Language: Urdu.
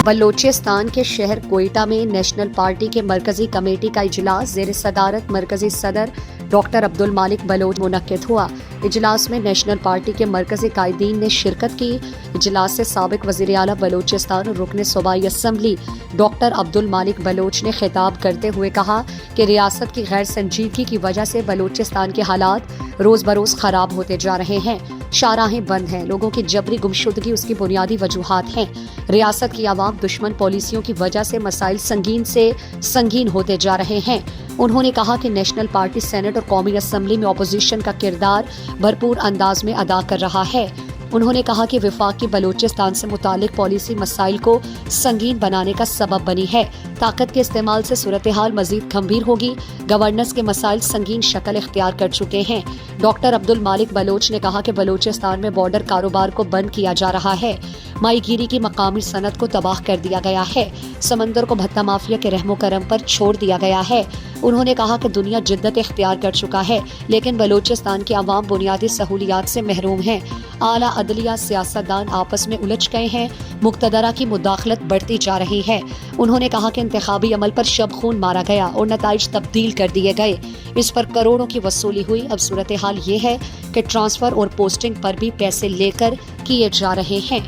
بلوچستان کے شہر کوئٹہ میں نیشنل پارٹی کے مرکزی کمیٹی کا اجلاس زیر صدارت مرکزی صدر ڈاکٹر عبدالمالک بلوچ منعقد ہوا۔ اجلاس میں نیشنل پارٹی کے مرکزی قائدین نے شرکت کی۔ اجلاس سے سابق وزیر اعلیٰ بلوچستان اور رکن صوبائی اسمبلی ڈاکٹر عبدالمالک بلوچ نے خطاب کرتے ہوئے کہا کہ ریاست کی غیر سنجیدگی کی وجہ سے بلوچستان کے حالات روز بروز خراب ہوتے جا رہے ہیں۔ شاہراہیں بند ہیں، لوگوں کی جبری گمشدگی اس کی بنیادی وجوہات ہیں۔ ریاست کی عوام دشمن پالیسیوں کی وجہ سے مسائل سنگین سے سنگین ہوتے جا رہے ہیں۔ انہوں نے کہا کہ نیشنل پارٹی سینٹ اور قومی اسمبلی میں اپوزیشن کا کردار بھرپور انداز میں ادا کر رہا ہے۔ انہوں نے کہا کہ وفاق کی بلوچستان سے متعلق پالیسی مسائل کو سنگین بنانے کا سبب بنی ہے۔ طاقت کے استعمال سے صورتحال مزید گھمبیر ہوگی۔ گورننس کے مسائل سنگین شکل اختیار کر چکے ہیں۔ ڈاکٹر عبدالمالک بلوچ نے کہا کہ بلوچستان میں بارڈر کاروبار کو بند کیا جا رہا ہے، ماہی گیری کی مقامی صنعت کو تباہ کر دیا گیا ہے، سمندر کو بھتہ مافیا کے رحم و کرم پر چھوڑ دیا گیا ہے۔ انہوں نے کہا کہ دنیا جدت اختیار کر چکا ہے، لیکن بلوچستان کے عوام بنیادی سہولیات سے محروم ہیں۔ اعلیٰ عدلیہ سیاستدان آپس میں الجھ گئے ہیں، مقتدرہ کی مداخلت بڑھتی جا رہی ہے۔ انہوں نے کہا کہ انتخابی عمل پر شب خون مارا گیا اور نتائج تبدیل کر دیے گئے، اس پر کروڑوں کی وصولی ہوئی۔ اب صورتحال یہ ہے کہ ٹرانسفر اور پوسٹنگ پر بھی پیسے لے کر کیے جا رہے ہیں۔